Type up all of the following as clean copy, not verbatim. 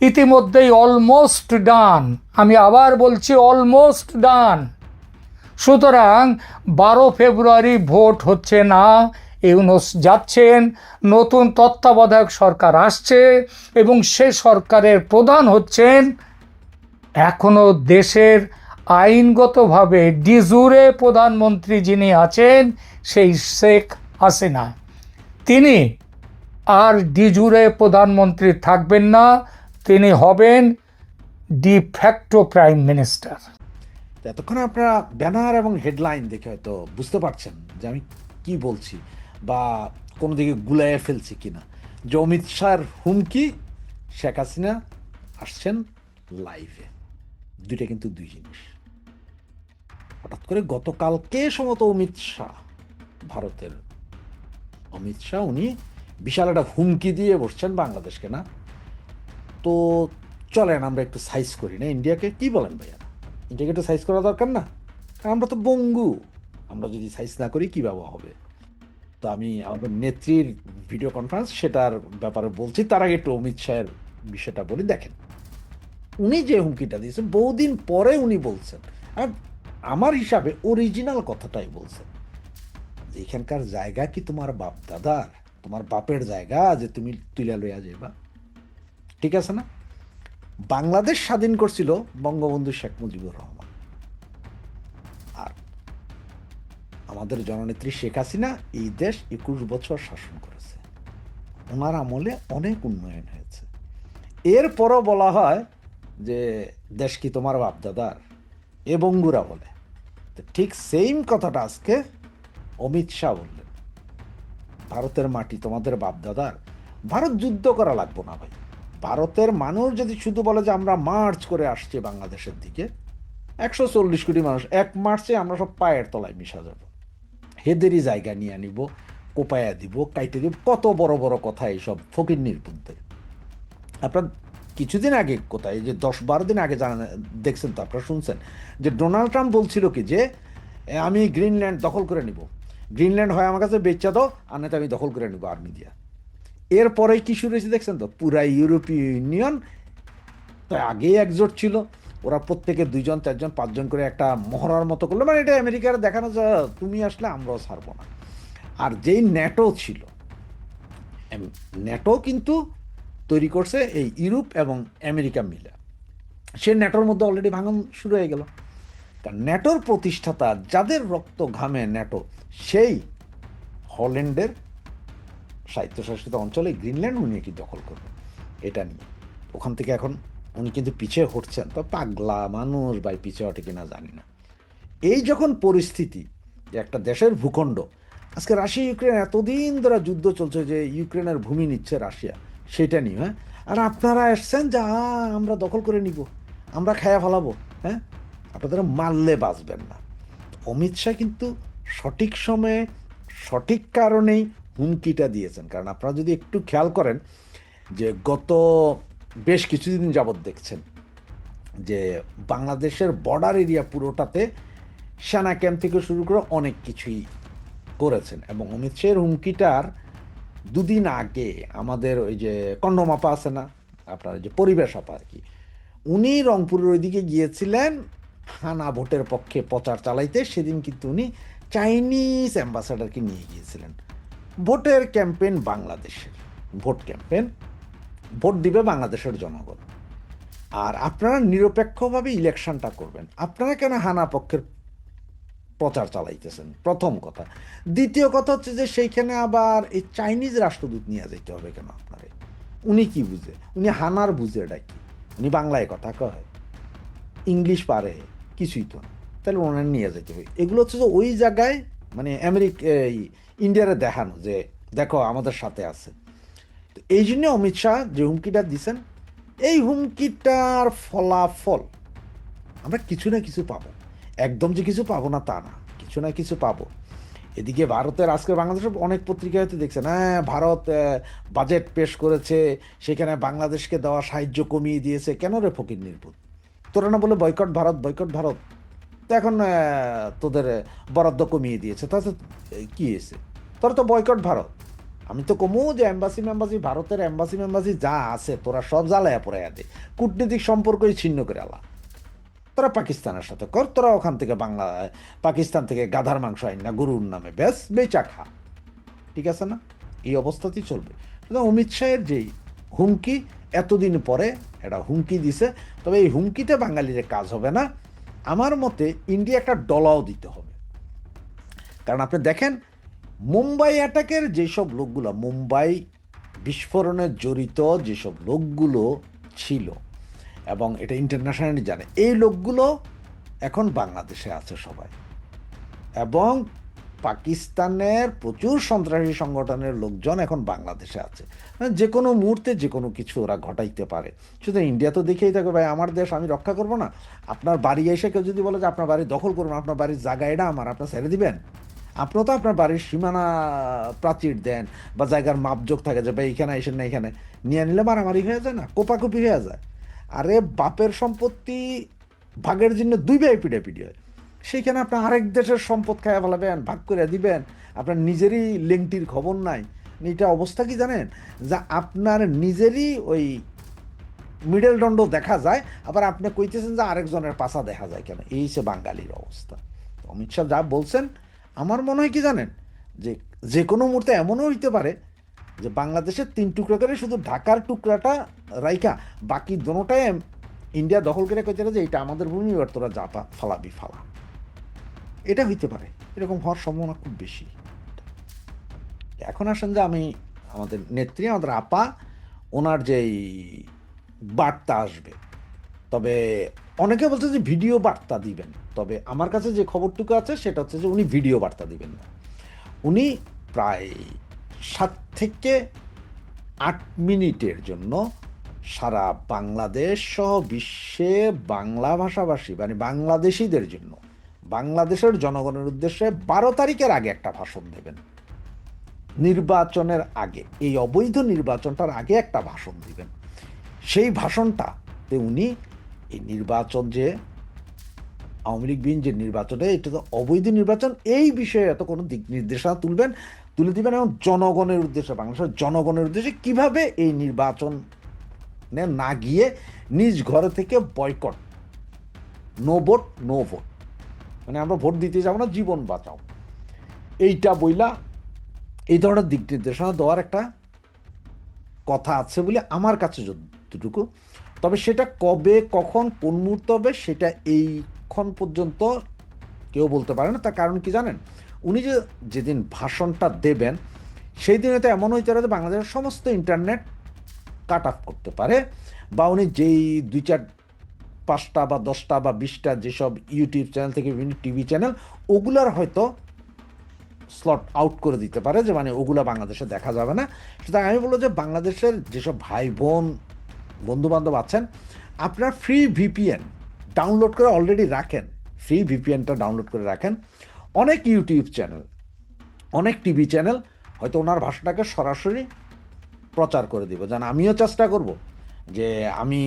ইতিমধ্যেই almost done, আমি আবার বলছি অলমোস্ট ডান। সুতরাং 12 ফেব্রুয়ারি ভোট হচ্ছে না, ইউনূস যাচ্ছেন, নতুন তত্ত্বাবধায়ক সরকার আসছে এবং সে সরকারের প্রধান হচ্ছেন এখনো দেশের আইনগতভাবে ডিজুরে প্রধানমন্ত্রী যিনি আছেন সেই শেখ হাসিনা। তিনি আর ডিজুরে প্রধানমন্ত্রী থাকবেন না, তিনি হবেন ডি ফ্যাক্টো প্রাইম মিনিস্টার। এতক্ষণ আপনারা ব্যানার এবং হেডলাইন দেখে হয়তো বুঝতে পারছেন যে আমি কি বলছি বা কোনো দিকে গুলাইয়ে ফেলছি কিনা। যে অমিত শাহর হুমকি, শেখ হাসিনা আসছেন লাইভে, দুইটা কিন্তু দুই জিনিস। হঠাৎ করে গতকালকে সম্ভবত অমিত শাহ, ভারতের অমিত শাহ, উনি বিশাল একটা হুমকি দিয়ে বসছেন বাংলাদেশকে, না তো চলেন আমরা একটু সাইজ করি না ইন্ডিয়াকে। কি বলেন ভাইয়া, ইন্ডিয়াকে একটু সাইজ করা দরকার না? কারণ আমরা তো বঙ্গু, আমরা যদি সাইজ না করি কীভাবে হবে। তো আমি আমাদের নেত্রীর ভিডিও কনফারেন্স সেটার ব্যাপারে বলছি, তার আগে একটু অমিত শাহের বিষয়টা বলি। দেখেন, উনি যে হুমকিটা দিয়েছেন বহুদিন পরে উনি বলছেন, আর আমার হিসাবে অরিজিনাল কথাটাই বলছেন যে এখানকার জায়গা কি তোমার বাপ দাদার, তোমার বাপের জায়গা যে তুমি তুলে লইয়া যাইবা? ঠিক আছে না? বাংলাদেশ স্বাধীন করছিল বঙ্গবন্ধু শেখ মুজিবুর রহমান, আর আমাদের জননেত্রী শেখ হাসিনা এই দেশ 21 বছর শাসন করেছে। ওনার আমলে অনেক উন্নয়ন হয়েছে। এরপরও বলা হয় যে দেশ কি তোমার বাপদাদার, এ বঙ্গুরা বলে। তো ঠিক সেম কথাটা আজকে অমিত শাহ বললেন, ভারতের মাটি তোমাদের বাপদাদার। ভারত যুদ্ধ করা লাগবো না ভাই। ভারতের মানুষ যদি শুধু বলে যে আমরা মার্চ করে আসছি বাংলাদেশের দিকে, 140 কোটি মানুষ এক মার্চে আমরা সব পায়ের তলায় মিশা যাব, হেদেরই জায়গা নিয়ে নিব, কোপায়া দিব, কাইটে দিব, কত বড় বড় কথা এইসব ফকিন্নির বুদ্ধে। আপনার কিছুদিন আগে, কোথায় যে 10-12 দিন আগে জানা দেখছেন তো, আপনারা শুনছেন যে ডোনাল্ড ট্রাম্প বলছিল কি যে আমি গ্রিনল্যান্ড দখল করে নিব, গ্রিনল্যান্ড হয় আমার কাছে বেচা দাও, আর নয়তো আমি দখল করে নিব আর্মি দিয়া। এরপরে কি শুরু হয়েছে দেখছেন তো, পুরা ইউরোপীয় ইউনিয়ন, তো আগেই একজোট ছিল, ওরা প্রত্যেকে 2জন 4জন 5জন করে একটা মহড়ার মতো করলো, মানে এটা আমেরিকার দেখানো যায় তুমি আসলে আমরাও ছাড়বো না। আর যেই ন্যাটো ছিল, ন্যাটো কিন্তু তৈরি করছে এই ইউরোপ এবং আমেরিকা মিলে, সে ন্যাটোর মধ্যে অলরেডি ভাঙন শুরু হয়ে গেল। কারণ ন্যাটোর প্রতিষ্ঠাতা, যাদের রক্ত ঘামে ন্যাটো, সেই হল্যান্ডের স্বায়ত্তশাসিত অঞ্চলে গ্রিনল্যান্ড উনি কি দখল করবেন এটা নিয়ে। ওখান থেকে এখন উনি কিন্তু পিছিয়ে হটছেন। তো পাগলা মানুষ ভাই, পিছিয়ে হটে কিনা জানি না। এই যখন পরিস্থিতি যে একটা দেশের ভূখণ্ড, আজকে রাশিয়া ইউক্রেন এতদিন ধরে যুদ্ধ চলছে যে ইউক্রেনের ভূমি নিচ্ছে রাশিয়া, সেটা নিয়ে, হ্যাঁ, আর আপনারা এসছেন যে আমরা দখল করে নিব, আমরা খায়া ফেলাবো, হ্যাঁ, আপনাদের মারলে বাঁচবেন না। অমিত শাহ কিন্তু সঠিক সময়ে সঠিক কারণেই হুমকিটা দিয়েছেন। কারণ আপনারা যদি একটু খেয়াল করেন যে গত বেশ কিছুদিন যাবৎ দেখছেন যে বাংলাদেশের বর্ডার এরিয়া পুরোটাতে সেনা ক্যাম্প থেকে শুরু করে অনেক কিছুই করেছেন। এবং অমিত শাহের হুমকিটার 2 দিন আগে আমাদের ওই যে কন্ডমাপা আছে না, আপনার যে পরিবেশ আপা আর কি, উনি রংপুরের ওইদিকে গিয়েছিলেন হানা ভোটের পক্ষে প্রচার চালাইতে। সেদিন কিন্তু উনি চাইনিজ অ্যাম্বাসাডারকে নিয়ে গিয়েছিলেন। ভোটের ক্যাম্পেইন বাংলাদেশের, ভোট ক্যাম্পেইন, ভোট দিবে বাংলাদেশের জনগণ, আর আপনারা নিরপেক্ষভাবে ইলেকশনটা করবেন। আপনারা কেন হানা পক্ষের প্রচার চালাইতেছেন? প্রথম কথা। দ্বিতীয় কথা হচ্ছে যে সেইখানে আবার এই চাইনিজ রাষ্ট্রদূত নিয়ে যেতে হবে কেন আপনারে? উনি কি বুঝে? উনি হানার বুঝে এটা কি? উনি বাংলায় কথা কয়, ইংলিশ পারে, কিছুই তো না, তাহলে ওনার নিয়ে যেতে হবে। এগুলো হচ্ছে যে ওই জায়গায় মানে ইন্ডিয়ারে দেখানো যে দেখো আমাদের সাথে আছে। তো এই জন্য অমিত শাহ যে হুমকিটা দিচ্ছেন, এই হুমকিটার ফলাফল আমরা কিছু না কিছু পাবো। একদম যে কিছু পাবো না তা না, কিছু না কিছু পাবো। এদিকে ভারতের, আজকে বাংলাদেশের অনেক পত্রিকায় হয়তো দেখছেন, হ্যাঁ ভারত বাজেট পেশ করেছে, সেখানে বাংলাদেশকে দেওয়া সাহায্য কমিয়ে দিয়েছে। কেন রে ফকির নির্ভুল, তোরা না বলে বয়কট ভারত, বয়কট ভারত, তো এখন তোদের বরাদ্দ কমিয়ে দিয়েছে, তাতে কী হয়েছে? তোরা তো বয়কট ভারত। আমি তো কমু যে এম্বাসি মেম্বাসি, ভারতের এম্বাসি মেম্বাসি যা আছে তোরা সব জ্বালায়া পড়াইয়া দে, কূটনীতিক সম্পর্কই ছিন্ন করে আলা, তোরা পাকিস্তানের সাথে কর, তোরা ওখান থেকে পাকিস্তান থেকে গাধার মাংস আইন না গরুর নামে ব্যাস বেচা খা, ঠিক আছে না? এই অবস্থাতেই চলবে। সুতরাং অমিত শাহের যেই হুমকি, এতদিন পরে একটা হুমকি দিছে, তবে এই হুমকিতে বাঙালির কাজ হবে না। আমার মতে ইন্ডিয়া একটা ডলাও দিতে হবে। কারণ আপনি দেখেন মুম্বাই অ্যাটাকের যেসব লোকগুলো, মুম্বাই বিস্ফোরণে জড়িত যেসব লোকগুলো ছিল, এবং এটা ইন্টারন্যাশনালি জানে, এই লোকগুলো এখন বাংলাদেশে আছে সবাই, এবং পাকিস্তানের প্রচুর সন্ত্রাসী সংগঠনের লোকজন এখন বাংলাদেশে আছে। যে কোনো মুহূর্তে যে কোনো কিছু ওরা ঘটাইতে পারে। শুধু ইন্ডিয়া তো দেখেই থাকবে, ভাই আমার দেশ আমি রক্ষা করবো না। আপনার বাড়ি এসে কেউ যদি বলে যে আপনার বাড়ি দখল করবেন, আপনার বাড়ির জায়গা এটা আমার, আপনার ছেড়ে দিবেন? আপনিও তো আপনার বাড়ির সীমানা প্রাচীর দেন বা জায়গার মাপজোক থাকে যে ভাই এখানে এসে না এখানে নিয়ে নিলে মারামারি হয়ে যায় না, কোপাকুপি হয়ে যায়। আরে বাপের সম্পত্তি ভাগের জন্য দুই ভাই পিটাপিটি হয়, সেইখানে আপনি আরেক দেশের সম্পদ খাইয়া ফেলাবেন, ভাগ করে দিবেন, আপনার নিজেরই লেংটির খবর নাই। এটা অবস্থা কি জানেন, যা আপনার নিজেরই ওই মিডল দণ্ড দেখা যায়, আবার আপনি কইতেছেন যে আরেকজনের পাশা দেখা যায় কেন? এই সে বাঙালির অবস্থা। অমিত শাহ যা বলছেন, আমার মনে হয় কি জানেন, যে যে কোনো মুহূর্তে এমনও হইতে পারে যে বাংলাদেশের 3 টুকরা করে শুধু ঢাকার টুকরাটা রাইখা বাকি দোনোটাই ইন্ডিয়া দখল করে কইতে যে এটা আমাদের ভূমি, এবার তোরা যা ফালাবি ফালা। এটা হইতে পারে, এরকম হওয়ার সম্ভাবনা খুব বেশি। এখন আসেন যে আমি আমাদের নেত্রী, আমাদের আপা, ওনার যেই বার্তা আসবে, তবে অনেকে বলছে যে ভিডিও বার্তা দিবেন, তবে আমার কাছে যে খবরটুকু আছে সেটা হচ্ছে যে উনি ভিডিও বার্তা দিবেন না। উনি প্রায় 7 থেকে 8 মিনিটের জন্য সারা বাংলাদেশ সহ বিশ্বে বাংলা ভাষাভাষী মানে বাংলাদেশিদের জন্য, বাংলাদেশের জনগণের উদ্দেশ্যে 12 তারিখের আগে একটা ভাষণ দেবেন। নির্বাচনের আগে, এই অবৈধ নির্বাচনটার আগে একটা ভাষণ দিবেন। সেই ভাষণটাতে উনি এই নির্বাচন যে আওয়ামী লীগ বিন যে নির্বাচনে, এটা তো অবৈধ নির্বাচন, এই বিষয়ে এত কোনো দিক নির্দেশনা তুলে দিবেন, এবং জনগণের উদ্দেশ্যে, বাংলাদেশের জনগণের উদ্দেশ্যে কিভাবে এই নির্বাচন না গিয়ে নিজ ঘরে থেকে boycott, no vote no vote, মানে আমরা ভোট দিতে যাবো না, জীবন বাঁচাও, এইটা বইলা এই ধরনের দিক নির্দেশনা দেওয়ার একটা কথা আছে বলে আমার কাছে যতটুকু। তবে সেটা কবে কখন কোন মুহূর্তে হবে সেটা এইক্ষণ পর্যন্ত কেউ বলতে পারে না। তার কারণ কি জানেন, উনি যেদিন ভাষণটা দেবেন সেই দিনে তো এমন হইতে পারে বাংলাদেশের সমস্ত ইন্টারনেট কাট অফ করতে পারে, বা উনি যেই 2-4-5টা বা 10টা বা 20টা যেসব ইউটিউব চ্যানেল থেকে বিভিন্ন টিভি চ্যানেল, ওগুলার হয়তো স্লট আউট করে দিতে পারে, যে মানে ওগুলা বাংলাদেশে দেখা যাবে না। সুতরাং আমি বলবো যে বাংলাদেশের যেসব ভাই বোন বন্ধুবান্ধব আছেন, আপনারা ফ্রি ভিপিএন ডাউনলোড করে অলরেডি রাখেন, ফ্রি ভিপিএনটা ডাউনলোড করে রাখেন। অনেক ইউটিউব চ্যানেল, অনেক টিভি চ্যানেল হয়তো ওনার ভাষাটাকে সরাসরি প্রচার করে দিব। যেন আমিও চেষ্টা করব যে আমি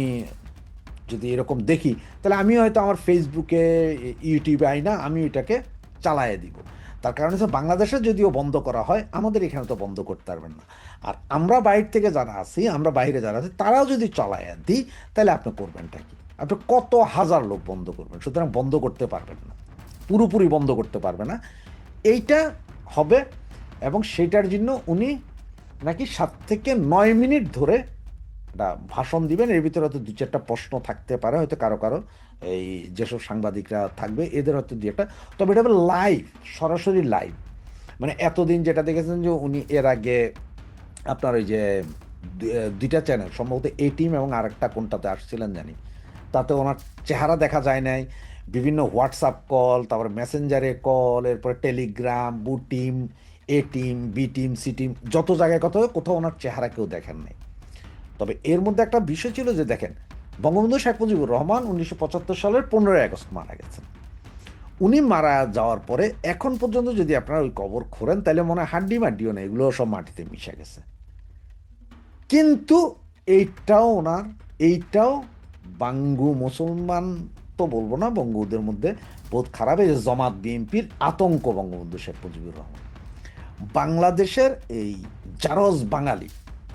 যদি এরকম দেখি, তাহলে আমিও হয়তো আমার ফেসবুকে ইউটিউবে আই না, আমি এটাকে চালাইয়ে দিব। তার কারণ হচ্ছে বাংলাদেশে যদিও বন্ধ করা হয়, আমাদের এখানে তো বন্ধ করতে পারবেন না। আর আমরা বাইরে থেকে যারা আছি, আমরা বাইরে যারা আছি, তারাও যদি চালাইয়া দিই, তাহলে আপনি করবেনটা কি? আপনি কত হাজার লোক বন্ধ করবেন? সুতরাং বন্ধ করতে পারবেন না, পুরোপুরি বন্ধ করতে পারবে না। এইটা হবে, এবং সেইটার জন্য উনি নাকি 7 থেকে 9 মিনিট ধরে একটা ভাষণ দিবেন। এর ভিতরে হয়তো 2-4টা প্রশ্ন থাকতে পারে, হয়তো কারো কারো এই যেসব সাংবাদিকরা থাকবে এদের হয়তো 2-একটা, তবে এটা হবে লাইভ, সরাসরি লাইভ। মানে এতদিন যেটা দেখেছেন যে উনি এর আগে আপনার ওই যে 2টা চ্যানেল, সম্ভবত এ টিম এবং আরেকটা কোনটাতে আসছিলেন জানি, তাতে ওনার চেহারা দেখা যায় নাই। বিভিন্ন হোয়াটসঅ্যাপ কল, তারপরে মেসেঞ্জারে কল, এরপরে টেলিগ্রাম, বু team, A team, B team, C team, যত জায়গায় কোথাও ওনার চেহারা কেউ দেখেন নাই। তবে এর মধ্যে একটা বিষয় ছিল যে দেখেন, বঙ্গবন্ধু শেখ মুজিবুর রহমান 1975 সালের 15ই আগস্ট মারা গেছেন। উনি মারা যাওয়ার পরে এখন পর্যন্ত যদি আপনারা ওই কবর খোঁড়েন, তাহলে মনে হয় হাড্ডি মাড্ডিও নেই, এগুলো সব মাটিতে মিশে গেছে। কিন্তু এইটাও বাঙ্গু মুসলমান তো বলবো না, বঙ্গদের মধ্যে বহুত খারাপ, এই জামাত বিএনপির আতঙ্ক বঙ্গবন্ধু শেখ মুজিবুর রহমান। বাংলাদেশের এই জারজ বাঙালি,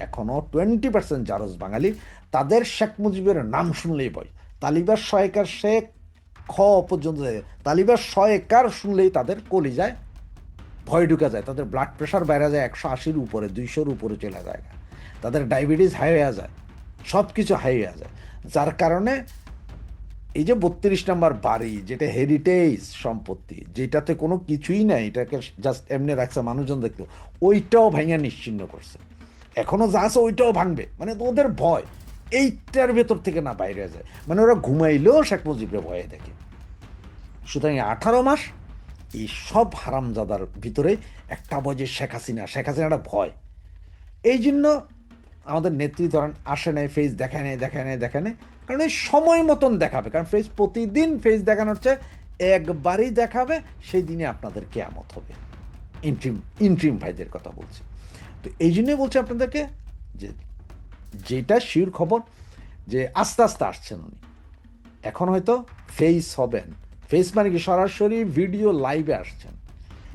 এখনও 20% জারজ বাঙালি, তাদের শেখ মুজিবের নাম শুনলেই ভয়। তালিবাস সহায়কার শেখ খ পর্যন্ত যায়, তালিবাস সহায়কার শুনলেই তাদের কলিজায় ভয় ঢুকে যায়, তাদের ব্লাড প্রেশার বাইরে যায় 180-র উপরে, 200-র উপরে চলে যায়, তাদের ডায়াবেটিস হাই হয়ে যায়, সব কিছু হাই হয়ে যায়। যার কারণে এই যে 32 নম্বর বাড়ি, যেটা হেরিটেজ সম্পত্তি, যেটাতে কোনো কিছুই নাই, এটাকে জাস্ট এমনি রাখছে মানুষজন দেখতো, ওইটাও ভাঙা নিশ্চিহ্ন করছে। এখনো যা আছে ওইটাও ভাঙবে, মানে ওদের ভয় এইটার ভেতর থেকে না বাইরে যায়, মানে ওরা ঘুমাইলেও শেখ মুজিবের ভয়ে দেখে। সুতরাং 18 মাস এই সব হারামজাদার ভিতরে একটা ভয় যে শেখ হাসিনাটা ভয়। এই জন্য আমাদের নেত্রী ধরেন আসে নাই, ফেস দেখায় নেয়, কারণ এই সময় মতন দেখাবে, কারণ ফেস প্রতিদিন ফেস দেখানোর চেয়ে একবারই দেখাবে, সেই দিনে আপনাদের কেয়ামত হবে। ইন্ট্রিম ভাইদের কথা বলছি। তো এই জন্যই বলছি আপনাদেরকে যে যেটা শিওর খবর যে আস্তে আস্তে আসছেন উনি, এখন হয়তো ফেস হবেন, ফেস মানে কি সরাসরি ভিডিও লাইভে আসছেন,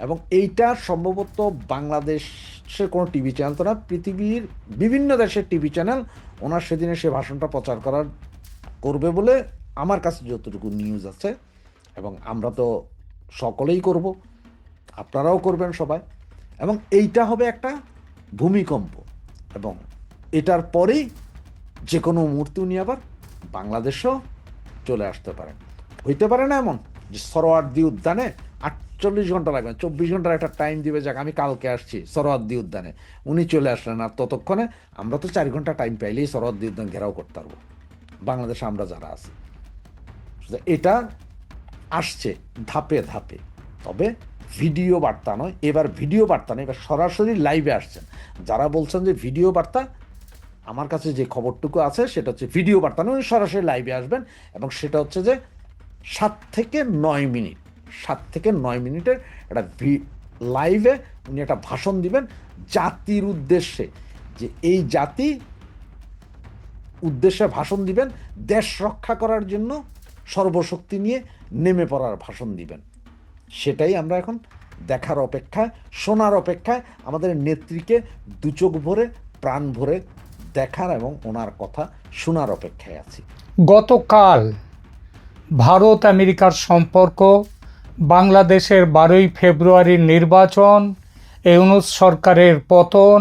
এবং এইটা সম্ভবত বাংলাদেশের কোনো টিভি চ্যানেল তো না, পৃথিবীর বিভিন্ন দেশের টিভি চ্যানেল ওনার সেদিনে সে ভাষণটা প্রচার করবে বলে আমার কাছে যতটুকু নিউজ আছে, এবং আমরা তো সকলেই করব, আপনারাও করবেন সবাই, এবং এইটা হবে একটা ভূমিকম্প, এবং এটার পরেই যে কোনো মুহূর্তে উনি আবার বাংলাদেশেও চলে আসতে পারেন। হইতে পারে না এমন যে সরোয়ার্দী উদ্যানে 48 ঘন্টা লাগবে, 24 ঘন্টার একটা টাইম দিবে, যাক আমি কালকে আসছি সরোয়ার্দী উদ্যানে, উনি চলে আসলেন, আর ততক্ষণে আমরা তো 4 ঘন্টা টাইম পাইলেই সরোয়ার্দী উদ্যান ঘেরাও করতে পারবো বাংলাদেশে আমরা যারা আছি। এটা আসছে ধাপে ধাপে, তবে ভিডিও বার্তা নয়, এবার ভিডিও বার্তা নয়, এবার সরাসরি লাইভে আসছেন। যারা বলছেন যে ভিডিও বার্তা, আমার কাছে যে খবরটুকু আছে সেটা হচ্ছে ভিডিও বার্তা নয়, উনি সরাসরি লাইভে আসবেন, এবং সেটা হচ্ছে যে 7 থেকে 9 মিনিট, 7 থেকে 9 মিনিটের একটা লাইভে উনি একটা ভাষণ দিবেন জাতির উদ্দেশ্যে, যে এই জাতি উদ্দেশ্যে ভাষণ দিবেন, দেশ রক্ষা করার জন্য সর্বশক্তি নিয়ে নেমে পড়ার ভাষণ দিবেন। সেটাই আমরা এখন দেখার অপেক্ষায়, শোনার অপেক্ষায়, আমাদের নেত্রীকে দু চোখ ভরে প্রাণ ভরে দেখার এবং ওনার কথা শোনার অপেক্ষায় আছি। গতকাল ভারত আমেরিকার সম্পর্ক, বাংলাদেশের 12ই ফেব্রুয়ারির নির্বাচন, ইউনূস সরকারের পতন,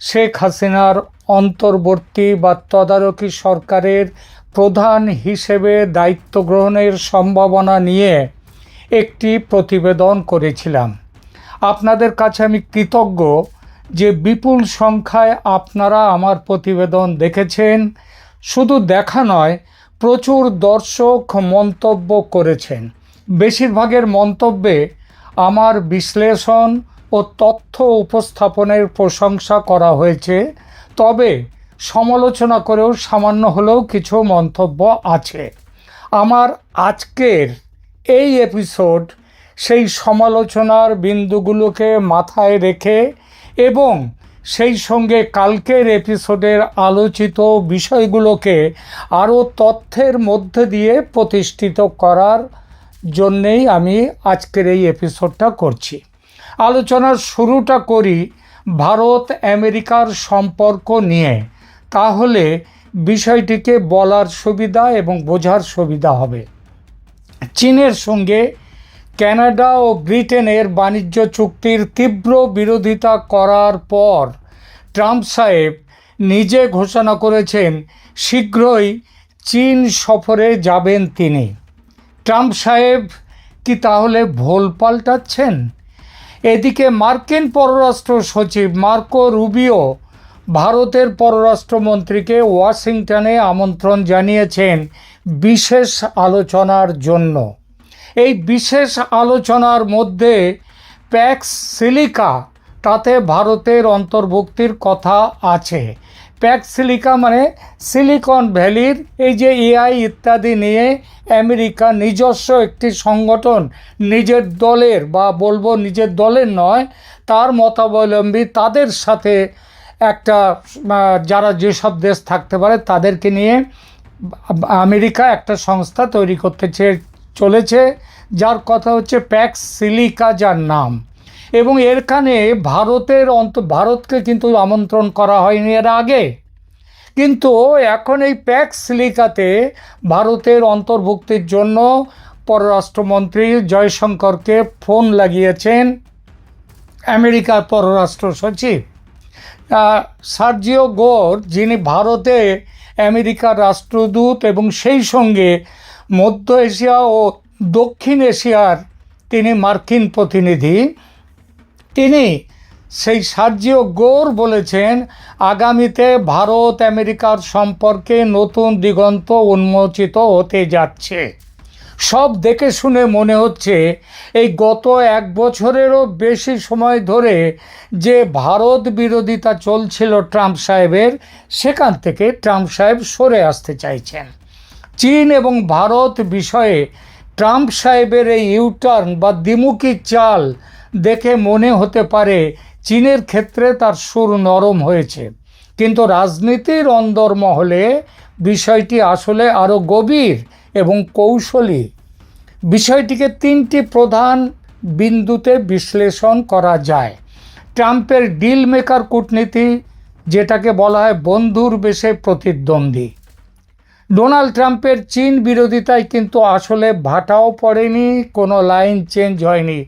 শেখ হাসিনার অন্তর্বর্তী বা তদারকি সরকারের প্রধান হিসেবে দায়িত্ব গ্রহণের সম্ভাবনা নিয়ে একটি প্রতিবেদন করেছিলাম। আপনাদের কাছে আমি কৃতজ্ঞ যে বিপুল সংখ্যায় আপনারা আমার প্রতিবেদন দেখেছেন। শুধু দেখা নয়, প্রচুর দর্শক মন্তব্য করেছেন। বেশিরভাগের মন্তব্যে আমার বিশ্লেষণ ও তথ্য উপস্থাপনের প্রশংসা করা হয়েছে, তবে সমালোচনা করেও সামান্য হলেও কিছু মন্তব্য আছে। আমার আজকের এই এপিসোড সেই সমালোচনার বিন্দুগুলোকে মাথায় রেখে এবং সেই সঙ্গে কালকের এপিসোডের আলোচিত বিষয়গুলোকে আরও তথ্যের মধ্যে দিয়ে প্রতিষ্ঠিত করার জন্যেই আমি আজকের এই এপিসোডটা করছি। আলোচনার শুরুটা করি ভারত আমেরিকার সম্পর্ক নিয়ে, তাহলে বিষয়টিকে বলার সুবিধা এবং বোঝার সুবিধা হবে। চীনের সঙ্গে কানাডা ও ব্রিটেনের বাণিজ্য চুক্তির তীব্র বিরোধিতা করার পর ট্রাম্প সাহেব নিজে ঘোষণা করেছেন শীঘ্রই চীন সফরে যাবেন তিনি। ট্রাম্প সাহেব কি তাহলে ভোল পাল্টাচ্ছেন? এদিকে মার্কিন পররাষ্ট্র সচিব মার্কো রুবিও ভারতের পররাষ্ট্রমন্ত্রীকে ওয়াশিংটনে আমন্ত্রণ জানিয়েছেন বিশেষ আলোচনার জন্য। এই বিশেষ আলোচনার মধ্যে প্যাক্স সিলিকা, তাতে ভারতের অন্তর্ভুক্তির কথা আছে। প্যাক্স সিলিকা মানে সিলিকন ভ্যালির এই যে এআই ইত্যাদি নিয়ে আমেরিকা নিজস্ব একটি সংগঠন, নিজের দলের বা বলবো নিজের দলের নয়, তার মতাবলম্বী তাদের সাথে একটা, যারা যেসব দেশ থাকতে পারে তাদেরকে নিয়ে আমেরিকা একটা সংস্থা তৈরি করতে চলেছে, যার কথা হচ্ছে প্যাক্স সিলিকা, যার নাম। এবং এখানে ভারতকে কিন্তু আমন্ত্রণ করা হয়নি এর আগে। কিন্তু এখন এই প্যাক্স সিলিকাতে ভারতের অন্তর্ভুক্তির জন্য পররাষ্ট্রমন্ত্রী জয়শঙ্করকে ফোন লাগিয়েছেন আমেরিকার পররাষ্ট্র সচিব সার্জিও গোর, যিনি ভারতে আমেরিকার রাষ্ট্রদূত এবং সেই সঙ্গে মধ্য এশিয়া ও দক্ষিণ এশিয়ার তিনি মার্কিন প্রতিনিধি। তিনি সেই সার্জিও গোর বলেছেন আগামীতে ভারত আমেরিকার সম্পর্কে নতুন দিগন্ত উন্মোচিত হতে যাচ্ছে। সব দেখে শুনে মনে হচ্ছে এই গত 1 বছরেরও বেশি সময় ধরে যে ভারত বিরোধিতা চলছিল ট্রাম্প সাহেবের, সেখান থেকে ট্রাম্প সাহেব সরে আসতে চাইছেন। চীন এবং ভারত বিষয়ে ট্রাম্প সাহেবের এই ইউটার্ন বা দ্বিমুখী চাল দেখে মনে হতে পারে চীনের ক্ষেত্রে তার সুর নরম হয়েছে, কিন্তু রাজনীতির অন্দরমহলে বিষয়টি আসলে আরও গভীর এবং কৌশলী। বিষয়টিকে 3টি প্রধান বিন্দুতে বিশ্লেষণ করা যায়। ট্রাম্পের ডিল মেকার কূটনীতি, যেটাকে বলা হয় বন্ধুর বেশে প্রতিদ্বন্দ্বী। ডোনাল্ড ট্রাম্পের চীন বিরোধিতায় কিন্তু আসলে ভাটাও পড়েনি, কোনো লাইন চেঞ্জ হয়নি,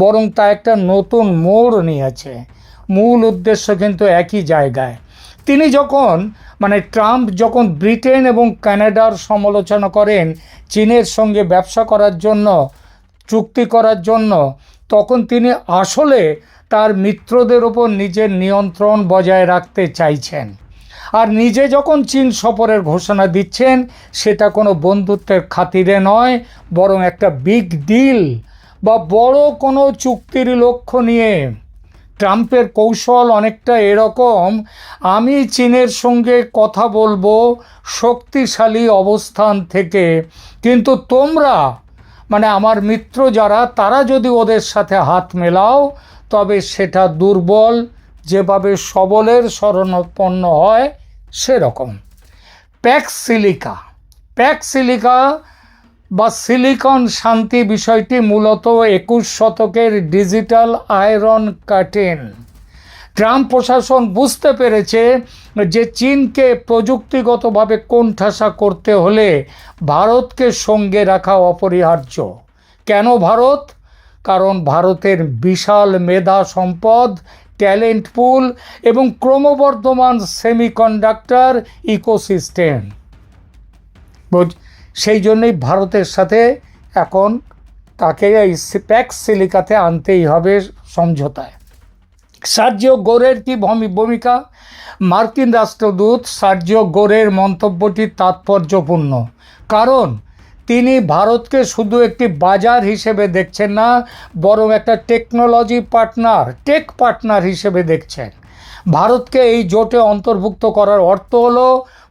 বরং তা একটা নতুন মোড় নিয়েছে। মূল উদ্দেশ্য কিন্তু একই জায়গায়। ট্রাম্প যখন ব্রিটেন এবং কানাডার সমালোচনা করেন চীনের সঙ্গে ব্যবসা করার জন্য, চুক্তি করার জন্য, তখন তিনি আসলে তার মিত্রদের ওপর নিজের নিয়ন্ত্রণ বজায় রাখতে চাইছেন। আর নিজে যখন চীন সফরের ঘোষণা দিচ্ছেন, সেটা কোনো বন্ধুত্বের খাতিরে নয়, বরং একটা বিগ ডিল বা বড় কোনো চুক্তির লক্ষ্য নিয়ে। ট্রাম্পের কৌশল অনেকটা এরকম, আমি চীনের সঙ্গে কথা বলবো শক্তিশালী অবস্থান থেকে, কিন্তু তোমরা আমার মিত্র যারা, তারা যদি ওদের সাথে হাত মেলাও তবে সেটা দুর্বল যেভাবে সবলের শরণাপন্ন হয় সেরকম। প্যাক্স সিলিকা বা সিলিকন শান্তি বিষয়টি মূলত 21 শতকের ডিজিটাল আয়রন কার্টেন। ট্রাম্প প্রশাসন বুঝতে পেরেছে যে চীনকে প্রযুক্তিগতভাবে কোণঠাসা করতে হলে ভারতকে সঙ্গে রাখা অপরিহার্য। কেন ভারত? কারণ ভারতের বিশাল মেধা সম্পদ, ট্যালেন্ট পুল এবং ক্রমবর্ধমান সেমিকন্ডাক্টর ইকোসিস্টেম। সেই জন্যই ভারতের সাথে এখন তাকে এই প্যাক্স সিলিকাতে আনতেই হবে সমঝোতায়। সার্জিও গোরের কি ভূমিকা? মার্কিন রাষ্ট্রদূত সার্জিও গোরের মন্তব্যটি তাৎপর্যপূর্ণ, কারণ তিনি ভারতকে শুধু একটি বাজার হিসেবে দেখছেন না, বরং একটা টেক পার্টনার হিসেবে দেখছেন। ভারতকে এই জোটে অন্তর্ভুক্ত করার অর্থ হলো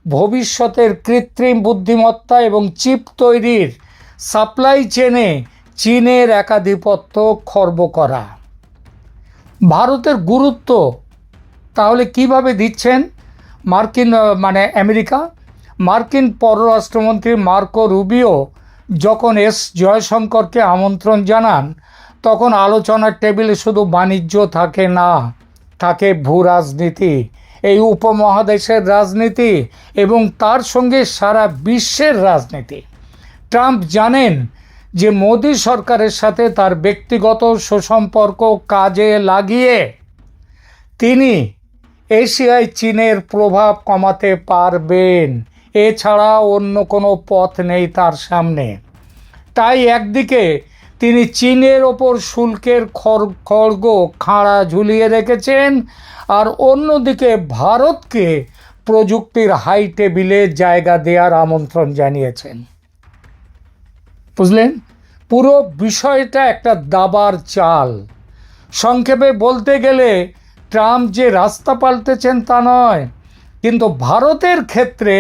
ভবিষ্যতের কৃত্রিম বুদ্ধিমত্তা এবং চিপ তৈরির সাপ্লাই চেনে চীনের একাধিপত্য খর্ব করা। ভারতের গুরুত্ব তাহলে কিভাবে দিচ্ছেন আমেরিকা? মার্কিন পররাষ্ট্রমন্ত্রী মার্কো রুবিও যখন জয়শঙ্করকে আমন্ত্রণ জানান, তখন আলোচনার টেবিলে শুধু বাণিজ্য থাকে না, থাকে ভূ রাজনীতি, এই উপমহাদেশের রাজনীতি এবং তার সঙ্গে সারা বিশ্বের রাজনীতি। ট্রাম্প জানেন যে মোদি সরকারের সাথে তার ব্যক্তিগত সুসম্পর্ক কাজে লাগিয়ে তিনি এশিয়ায় চীনের প্রভাব কমাতে পারবেন, এছাড়া অন্য কোনো পথ নেই তার সামনে। তাই একদিকে তিনি চীনের ওপর শুল্কের খড়গ খাঁড়া ঝুলিয়ে রেখেছেন, আর অন্যদিকে ভারতকে প্রযুক্তির হাই টেবিলে জায়গা দেওয়ার আমন্ত্রণ জানিয়েছেন। বুঝলেন? পুরো বিষয়টা একটা দাবার চাল। সংক্ষেপে বলতে গেলে ট্রাম্প যে রাস্তা পাল্টেছেন তা নয়, কিন্তু ভারতের ক্ষেত্রে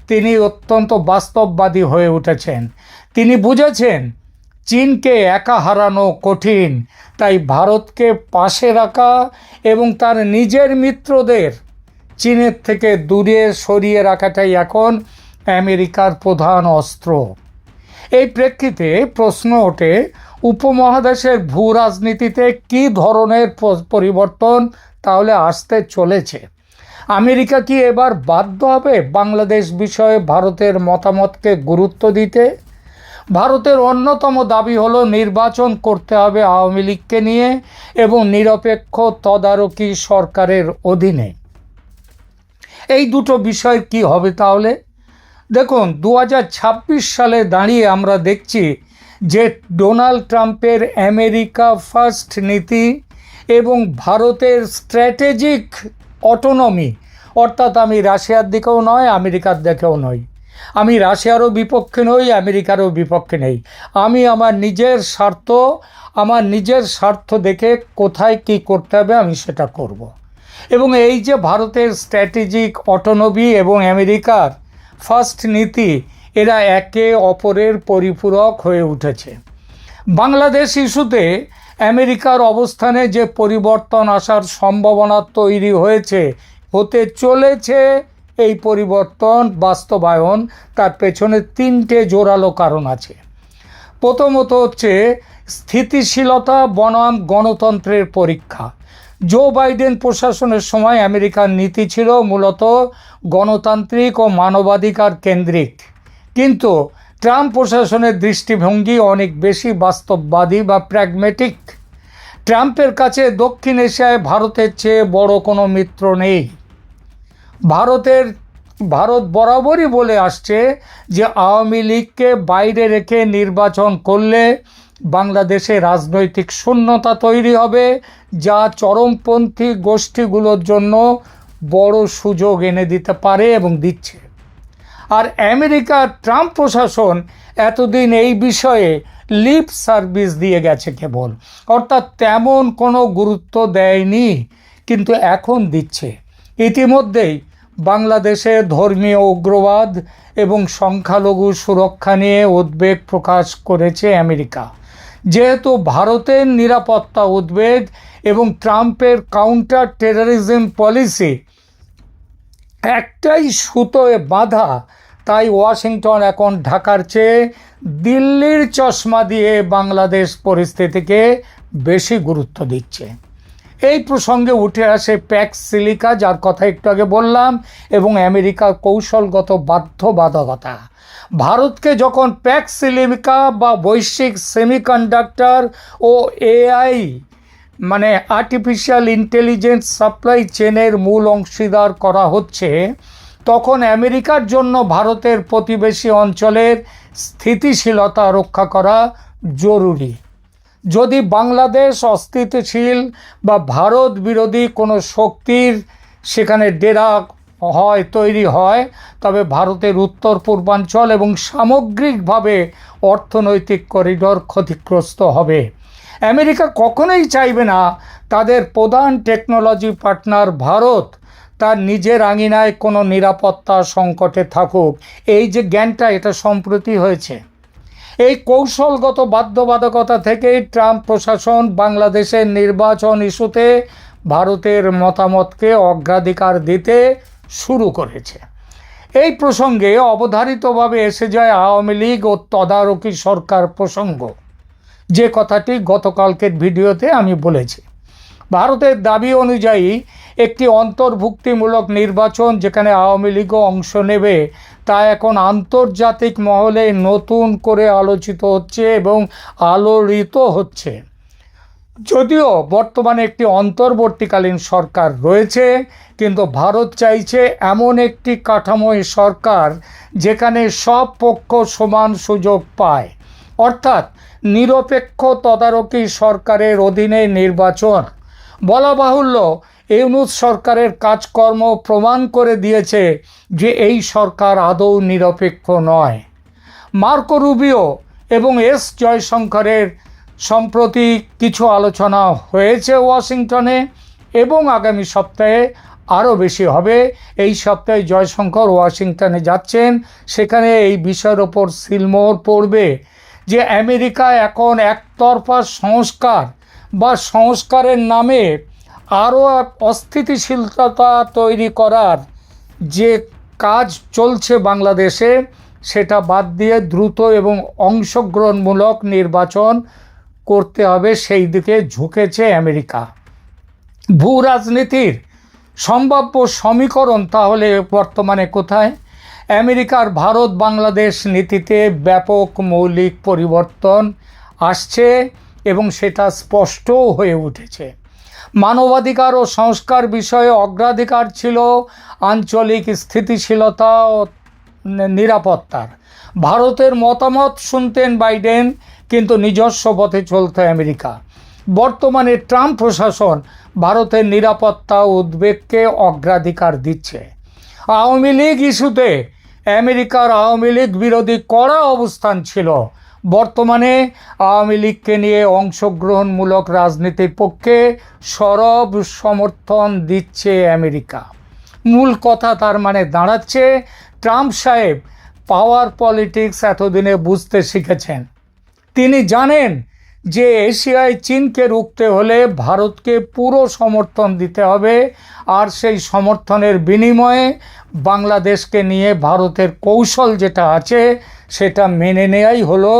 তিনি অত্যন্ত বাস্তববাদী হয়ে উঠেছেন। তিনি বুঝেছেন চীনকে একা হারানো কঠিন, তাই ভারতকে পাশে রাখা এবং তার নিজের মিত্রদের চীনের থেকে দূরে সরিয়ে রাখাটাই এখন আমেরিকার প্রধান অস্ত্র। এই প্রেক্ষিতে প্রশ্ন ওঠে, উপমহাদেশের ভূ রাজনীতিতে কী ধরনের পরিবর্তন তাহলে আসতে চলেছে? আমেরিকা কি এবার বাধ্য হবে বাংলাদেশ বিষয়ে ভারতের মতামতকে গুরুত্ব দিতে? ভারতের অন্যতম দাবি হলো নির্বাচন করতে হবে আওয়ামী লীগকে নিয়ে এবং নিরপেক্ষ তদারকি সরকারের অধীনে। এই দুটো বিষয় কি হবে তাহলে? দেখুন, 2026 সালে দাঁড়িয়ে আমরা দেখছি যে ডোনাল্ড ট্রাম্পের আমেরিকা ফার্স্ট নীতি এবং ভারতের স্ট্র্যাটেজিক অটোনমি, অর্থাৎ আমি রাশিয়ার দিকেও নয়, আমেরিকার দিকেও নই, আমি রাশিয়ারও বিপক্ষে নই, আমেরিকারও বিপক্ষে নেই। আমি আমার নিজের স্বার্থ দেখে কোথায় কি করতে হবে আমি সেটা করব। এবং এই যে ভারতের স্ট্র্যাটেজিক অটোনমি এবং আমেরিকার ফার্স্ট নীতি, এরা একে অপরের পরিপূরক হয়ে উঠেছে। বাংলাদেশ ইস্যুতে আমেরিকার অবস্থানে যে পরিবর্তন আসার সম্ভাবনা তৈরি হতে চলেছে, এই পরিবর্তন বাস্তবায়ন তার পেছনে তিনটে জোরালো কারণ আছে। প্রথমত হচ্ছে স্থিতিশীলতা বনাম গণতন্ত্রের পরীক্ষা। জো বাইডেন প্রশাসনের সময় আমেরিকার নীতি ছিল মূলত গণতান্ত্রিক ও মানবাধিকার কেন্দ্রিক, কিন্তু ট্রাম্প প্রশাসনের দৃষ্টিভঙ্গি অনেক বেশি বাস্তববাদী বা প্র্যাগম্যাটিক। ট্রাম্পের কাছে দক্ষিণ এশিয়ায় ভারতের চেয়ে বড় কোনো মিত্র নেই। ভারত বরাবরই বলে আসছে যে আওয়ামী লীগকে বাইরে রেখে নির্বাচন করলে বাংলাদেশে রাজনৈতিক শূন্যতা তৈরি হবে, যা চরমপন্থী গোষ্ঠীগুলোর জন্য বড় সুযোগ এনে দিতে পারে এবং দিচ্ছে। আর আমেরিকার ট্রাম্প প্রশাসন এতদিন এই বিষয়ে লিপ সার্ভিস দিয়ে গেছে কেবল, অর্থাৎ তেমন কোনো গুরুত্ব দেয়নি, কিন্তু এখন দিচ্ছে। ইতিমধ্যেই বাংলাদেশে ধর্মীয় উগ্রবাদ এবং সংখ্যালঘু সুরক্ষা নিয়ে উদ্বেগ প্রকাশ করেছে আমেরিকা। যেহেতু ভারতের নিরাপত্তা উদ্বেগ এবং ট্রাম্পের কাউন্টার টেররিজম পলিসি একটাই সুতোয় বাঁধা, তাই ওয়াশিংটন এখন ঢাকার চেয়ে দিল্লির চশমা দিয়ে বাংলাদেশ পরিস্থিতিকে বেশি গুরুত্ব দিচ্ছে। এই প্রসঙ্গে উঠে আসে প্যাক্স সিলিকা, যার কথা একটু আগে বললাম, এবং আমেরিকার কৌশলগত বাধ্যবাধকতা। ভারতকে যখন প্যাক্স সিলিকা বা বৈশ্বিক সেমিকন্ডাক্টর ও এআই মানে আর্টিফিশিয়াল ইন্টেলিজেন্স সাপ্লাই চেনের মূল অংশীদার করা হচ্ছে, তখন আমেরিকার জন্য ভারতের প্রতিবেশী অঞ্চলের স্থিতিশীলতা রক্ষা করা জরুরি। যদি বাংলাদেশ অস্থিতিশীল বা ভারত বিরোধী কোনো শক্তির সেখানে ডেরা তৈরি হয়, তবে ভারতের উত্তর পূর্বাঞ্চল এবং সামগ্রিকভাবে অর্থনৈতিক করিডোর ক্ষতিগ্রস্ত হবে। আমেরিকা কখনোই চাইবে না তাদের প্রধান টেকনোলজি পার্টনার ভারত তার নিজের আঙিনায় কোনো নিরাপত্তা সংকটে থাকুক। এই যে জ্ঞানটা, এটা সম্প্রতি হয়েছে। এই কৌশলগত বাধ্যবাধকতা থেকেই ট্রাম্প প্রশাসন বাংলাদেশের নির্বাচন ইস্যুতে ভারতের মতামতকে অগ্রাধিকার দিতে শুরু করেছে। এই প্রসঙ্গে অবধারিতভাবে এসে যায় আওয়ামী লীগ ও তদারকি সরকার প্রসঙ্গ, যে কথাটি গতকালকের ভিডিওতে আমি বলেছি। ভারতের দাবি অনুযায়ী একটি অন্তর্ভুক্তিমূলক নির্বাচন যেখানে আওয়ামী লীগও অংশ নেবে, তা এখন আন্তর্জাতিক মহলে নতুন করে আলোচিত হচ্ছে এবং আলোড়িত হচ্ছে। যদিও বর্তমানে একটি অন্তর্বর্তীকালীন সরকার রয়েছে, কিন্তু ভারত চাইছে এমন একটি কাঠামোয় সরকার যেখানে সব পক্ষ সমান সুযোগ পায়, অর্থাৎ নিরপেক্ষ তদারকি সরকারের অধীনে নির্বাচন। বলা বাহুল্য, ইউনূস সরকারের কাজকর্ম প্রমাণ করে দিয়েছে যে এই সরকার আদৌ নিরপেক্ষ নয়। মার্কো রুবিও এবং এস জয়শঙ্করের সম্প্রতি কিছু আলোচনা হয়েছে ওয়াশিংটনে, এবং আগামী সপ্তাহে আরও বেশি হবে। এই সপ্তাহে জয়শঙ্কর ওয়াশিংটনে যাচ্ছেন, সেখানে এই বিষয়ের ওপর সিলমোহর পড়বে যে আমেরিকা এখন একতরফা সংস্কারের নামে আরও অস্থিতিশীলতা তৈরি করার যে কাজ চলছে বাংলাদেশে, সেটা বাদ দিয়ে দ্রুত এবং অংশগ্রহণমূলক নির্বাচন করতে হবে, সেই দিকে ঝুঁকেছে আমেরিকা। ভূ রাজনীতির সম্ভাব্য সমীকরণ তাহলে বর্তমানে কোথায়? আমেরিকার ভারত বাংলাদেশ নীতিতে ব্যাপক মৌলিক পরিবর্তন আসছে এবং সেটা স্পষ্টও হয়ে উঠেছে। মানবাধিকার ও সংস্কার বিষয়ে অগ্রাধিকার ছিল আঞ্চলিক স্থিতিশীলতা ও নিরাপত্তার। ভারতের মতামত শুনতেন বাইডেন, কিন্তু নিজস্ব পথে চলত আমেরিকা। বর্তমানে ট্রাম্প প্রশাসন ভারতের নিরাপত্তা উদ্বেগকে অগ্রাধিকার দিচ্ছে। আওয়ামী লীগ ইস্যুতে আমেরিকার আওয়ামী লীগ বিরোধী কড়া অবস্থান ছিল। বর্তমানে আওয়ামী লীগকে নিয়ে অংশগ্রহণমূলক রাজনীতির পক্ষে সরব সমর্থন দিচ্ছে আমেরিকা। মূল কথা তার মানে দাঁড়াচ্ছে, ট্রাম্প সাহেব পাওয়ার পলিটিক্স এতদিনে বুঝতে শিখেছেন। তিনি জানেন যে এশিয়ায় চীনকে রুখতে হলে ভারতকে পুরো সমর্থন দিতে হবে, আর সেই সমর্থনের বিনিময়ে বাংলাদেশকে নিয়ে ভারতের কৌশল যেটা আছে সেটা মেনে নেওয়াই হলো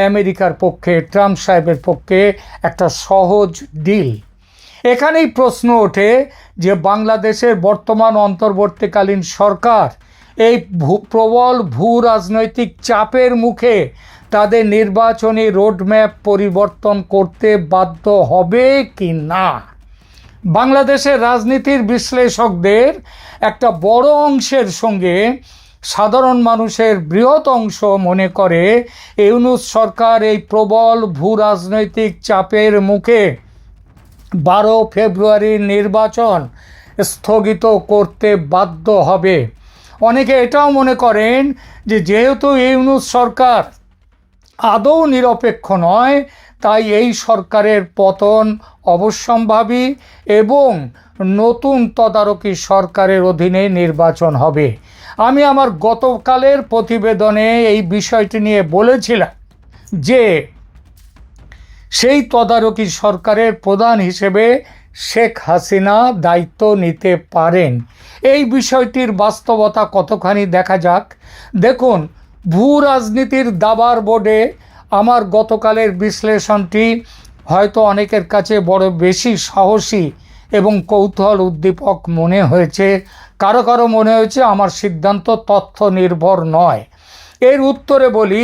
আমেরিকার পক্ষে, ট্রাম্প সাহেবের পক্ষে একটা সহজ ডিল। এখানেই প্রশ্ন ওঠে যে বাংলাদেশের বর্তমান অন্তর্বর্তীকালীন সরকার এই প্রবল ভূ রাজনৈতিক চাপের মুখে তাদের নির্বাচনী রোডম্যাপ পরিবর্তন করতে বাধ্য হবে কি না। বাংলাদেশের রাজনীতির বিশ্লেষকদের একটা বড় অংশের সঙ্গে সাধারণ মানুষের বৃহৎ অংশ মনে করে ইউনূস সরকার এই প্রবল ভূ রাজনৈতিক চাপের মুখে 12 ফেব্রুয়ারির নির্বাচন স্থগিত করতে বাধ্য হবে। অনেকে এটাও মনে করেন যে যেহেতু ইউনূস সরকার আদৌ নিরপেক্ষ নয়, তাই এই সরকারের পতন অবশ্যম্ভাবী এবং নতুন তদারকি সরকারের অধীনে নির্বাচন হবে। আমি আমার গতকালের প্রতিবেদনে এই বিষয়টি নিয়ে বলেছিলাম যে সেই তদারকি সরকারের প্রধান হিসেবে শেখ হাসিনা দায়িত্ব নিতে পারেন। এই বিষয়টির বাস্তবতা কতখানি দেখা যাক। দেখুন, ভূ রাজনীতির দাবার বোর্ডে আমার গতকালের বিশ্লেষণটি হয়তো অনেকের কাছে বড় বেশি সাহসী এবং কৌতূহল উদ্দীপক মনে হয়েছে, কারো কারো মনে হয়েছে আমার সিদ্ধান্ত তথ্য নির্ভর নয়। এর উত্তরে বলি,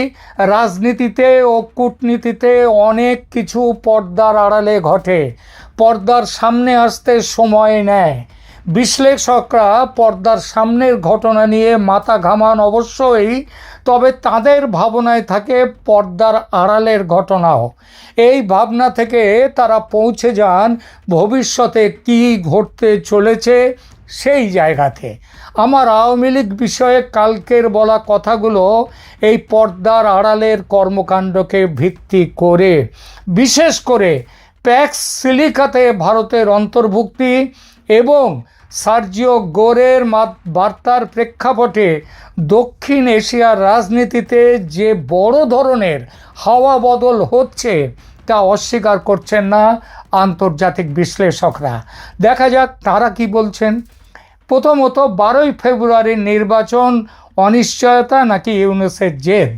রাজনীতিতে ও কূটনীতিতে অনেক কিছু পর্দার আড়ালে ঘটে, পর্দার সামনে আসতে সময় নেয়। বিশ্লেষকরা পর্দার সামনের ঘটনা নিয়ে মাথা ঘামান অবশ্যই, তবে তাদের ভাবনায় থাকে পর্দার আড়ালের ঘটনাও। এই ভাবনা থেকে তারা পৌঁছে যান ভবিষ্যতে কী ঘটতে চলেছে সেই জায়গাতে। আমার আওয়ামী লীগ বিষয়ে কালকের বলা কথাগুলো এই পর্দার আড়ালের কর্মকাণ্ডকে ভিত্তি করে, বিশেষ করে প্যাক্স সিলিকাতে ভারতের অন্তর্ভুক্তি এবং সার্জিও গোরের বার্তার প্রেক্ষাপটে দক্ষিণ এশিয়ার রাজনীতিতে যে বড় ধরনের হাওয়া বদল হচ্ছে তা অস্বীকার করছেন না আন্তর্জাতিক বিশ্লেষকরা। দেখা যাক তারা কি বলছেন। প্রথমত, 12 ফেব্রুয়ারির নির্বাচন অনিশ্চয়তা নাকি ইউনূসের জেদ?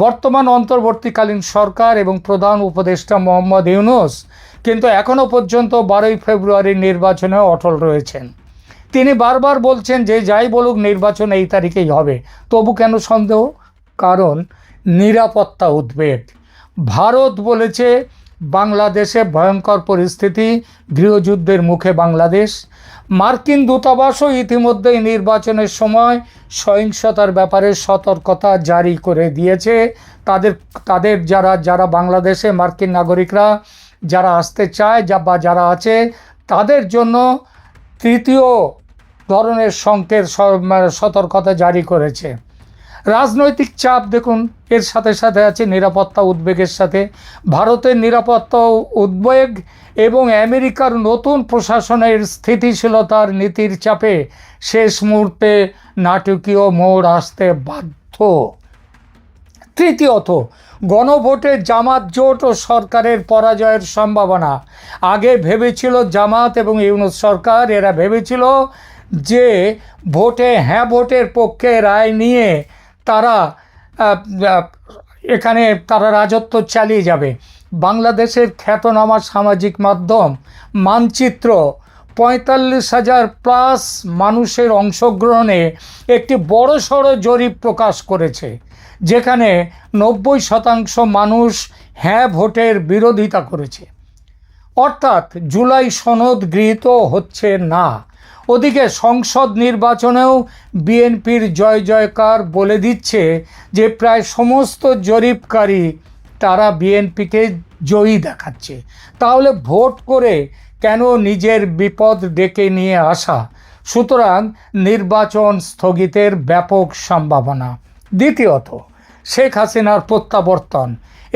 বর্তমান অন্তর্বর্তীকালীন সরকার এবং প্রধান উপদেষ্টা মোহাম্মদ ইউনূস কিন্তু এখনও পর্যন্ত 12 ফেব্রুয়ারির নির্বাচনে অটল রয়েছেন। তিনি বারবার বলছেন যে যাই বলুক নির্বাচন এই তারিখেই হবে। তবু কেন সন্দেহ? কারণ নিরাপত্তা উদ্বেগ। ভারত বলেছে বাংলাদেশে ভয়ঙ্কর পরিস্থিতি, গৃহযুদ্ধের মুখে বাংলাদেশ। মার্কিন দূতাবাসও ইতিমধ্যেই নির্বাচনের সময় সহিংসতার ব্যাপারে সতর্কতা জারি করে দিয়েছে। তাদের যারা বাংলাদেশে মার্কিন নাগরিকরা যারা আসতে চায় বা যারা আছে তাদের জন্য তৃতীয় ধরনের সংকেত সতর্কতা জারি করেছে। রাজনৈতিক চাপ দেখুন, এর সাথে সাথে আছে নিরাপত্তা উদ্বেগের সাথে ভারতের নিরাপত্তা উদ্বেগ এবং আমেরিকার নতুন প্রশাসনের স্থিতিশীলতার নীতির চাপে শেষ মুহূর্তে নাটকীয় মোড় আসতে বাধ্য। তৃতীয়ত, গণভোটে জামাত জোট ও সরকারের পরাজয়ের সম্ভাবনা। আগে ভেবেছিল জামাত এবং ইউনূস সরকার, এরা ভেবেছিল যে ভোটের পক্ষে রায় নিয়ে তারা এখানে তারা রাজত্ব চালিয়ে যাবে। বাংলাদেশের খ্যাতনামা সামাজিক মাধ্যম মানচিত্র 45,000 প্লাস মানুষের অংশগ্রহণে একটি বড়সড় জরিপ প্রকাশ করেছে, যেখানে 90% মানুষ হ্যাঁ ভোটের বিরোধিতা করেছে। অর্থাৎ জুলাই সনদ গৃহীত হচ্ছে না। ওদিকে সংসদ নির্বাচনেও বিএনপির জয় জয়কার বলে দিচ্ছে যে প্রায় সমস্ত জরিপকারী তারা বিএনপিকে জয়ী দেখাচ্ছে। তাহলে ভোট করে কেন নিজের বিপদ ডেকে নিয়ে আসা? সুতরাং নির্বাচন স্থগিতের ব্যাপক সম্ভাবনা। দ্বিতীয়ত, শেখ হাসিনার প্রত্যাবর্তন,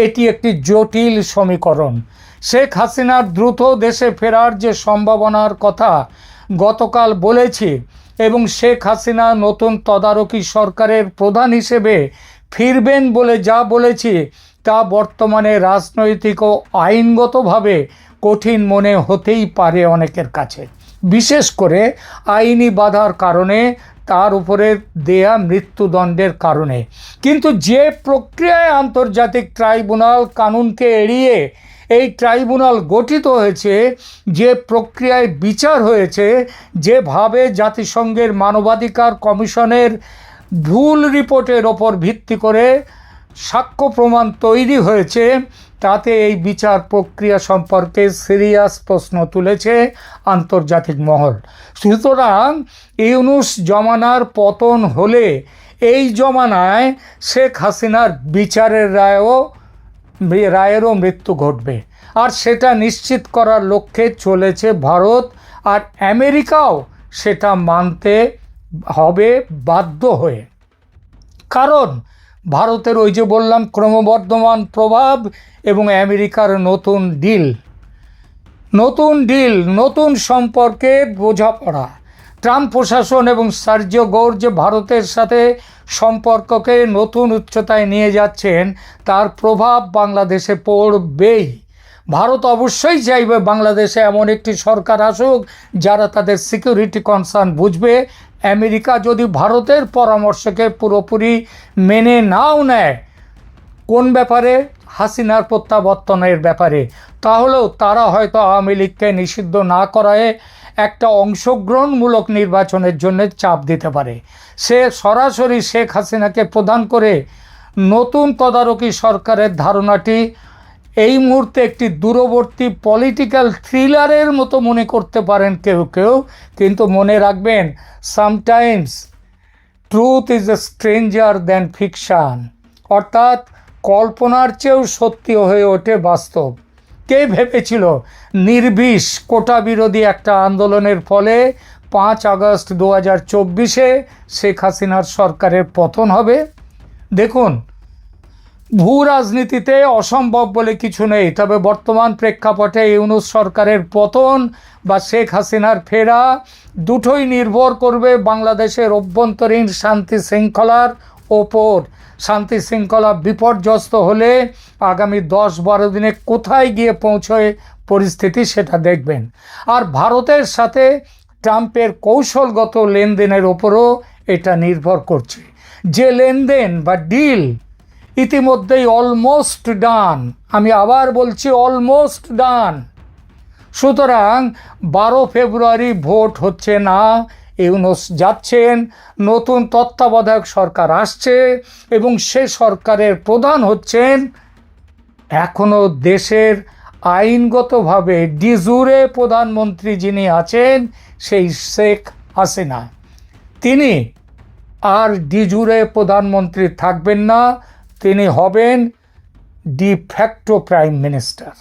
এটি একটি জটিল সমীকরণ। শেখ হাসিনার দ্রুত দেশে ফেরার যে সম্ভাবনার কথা গতকাল বলেছি, এবং শেখ হাসিনা নতুন তদারকি সরকারের প্রধান হিসেবে ফিরবেন বলে যা বলেছি, তা বর্তমানে রাজনৈতিক ও আইনগতভাবে কঠিন মনে হতেই পারে অনেকের কাছে, বিশেষ করে আইনি বাধার কারণে, তার উপরে দেয়া মৃত্যুদণ্ডের কারণে। কিন্তু যে প্রক্রিয়ায় আন্তর্জাতিক ট্রাইব্যুনাল কানুনকে এড়িয়ে এই ট্রাইব্যুনাল গঠিত হয়েছে, যে প্রক্রিয়ায় বিচার হয়েছে, যেভাবে জাতিসংঘের মানবাধিকার কমিশনের ভুল রিপোর্টের ওপর ভিত্তি করে সাক্ষ্য প্রমাণ তৈরি হয়েছে, তাতে এই বিচার প্রক্রিয়া সম্পর্কে সিরিয়াস প্রশ্ন তুলেছে আন্তর্জাতিক মহল। সুতরাং ইউনূস জমানার পতন হলে এই জমানায় শেখ হাসিনার বিচারের রায়েরও মৃত্যু ঘটবে, আর সেটা নিশ্চিত করার লক্ষ্যে চলেছে ভারত, আর আমেরিকাও সেটা মানতে হবে বাধ্য হয়ে। কারণ ভারতের ওই যে বললাম ক্রমবর্ধমান প্রভাব এবং আমেরিকার নতুন ডিল, নতুন সম্পর্কের বোঝাপড়া। ট্রাম্প প্রশাসন এবং সার্জিও গৌর যে ভারতের সাথে সম্পর্ককে নতুন উচ্চতায় নিয়ে যাচ্ছেন, তার প্রভাব বাংলাদেশে পড়বেই। ভারত অবশ্যই চাইবে বাংলাদেশে এমন একটি সরকার আসুক যারা তাদের সিকিউরিটি কনসার্ন বুঝবে। আমেরিকা যদি ভারতের পরামর্শকে পুরোপুরি মেনে নাও নেয় কোন ব্যাপারে, হাসিনার প্রত্যাবর্তনের ব্যাপারে, তাহলেও তারা হয়তো আওয়ামী লীগকে নিষিদ্ধ না করায় একটা অংশগ্রহণমূলক নির্বাচনের জন্য চাপ দিতে পারে। সে সরাসরি শেখ হাসিনাকে প্রধান করে নতুন তদারকি সরকারের ধারণাটি এই মুহূর্তে একটি দূরবর্তী পলিটিক্যাল থ্রিলারের মতো মনে করতে পারেন কেউ কেউ, কিন্তু মনে রাখবেন, sometimes truth is a stranger than fiction, অর্থাৎ কল্পনার চেয়েও সত্যি হয়ে ওঠে বাস্তব। কে ভেবেছিল নির্বিষ কোটা বিরোধী একটা আন্দোলনের ফলে 5 আগস্ট 2024-এ শেখ হাসিনার সরকারের পতন হবে? দেখুন, ভূ রাজনীতিতে অসম্ভব বলে কিছু নেই, তবে বর্তমান প্রেক্ষাপটে ইউনূস সরকারের পতন বা শেখ হাসিনার ফেরা দুটোই নির্ভর করবে বাংলাদেশের অভ্যন্তরীণ শান্তি শৃঙ্খলার ওপর। শান্তি শৃঙ্খলা বিপর্যস্ত হলে আগামী 10-12 দিনে কোথায় গিয়ে পৌঁছয় পরিস্থিতি সেটা দেখবেন। আর ভারতের সাথে ট্রাম্পের কৌশলগত লেনদেনের ওপরও এটা নির্ভর করছে, যে লেনদেন বা ডিল ইতিমধ্যেই অলমোস্ট ডান। আমি আবার বলছি অলমোস্ট ডান। সুতরাং 12 ফেব্রুয়ারি ভোট হচ্ছে না, ইউনূস যাচ্ছেন, নতুন তত্ত্বাবধায়ক সরকার আসছে এবং সে সরকারের প্রধান হচ্ছেন এখনও দেশের আইনগতভাবে ডিজুরে প্রধানমন্ত্রী যিনি আছেন, সেই শেখ হাসিনা। তিনি আর ডিজুরে প্রধানমন্ত্রী থাকবেন না, তিনি হবেন ডি ফ্যাক্টো প্রাইম মিনিস্টার।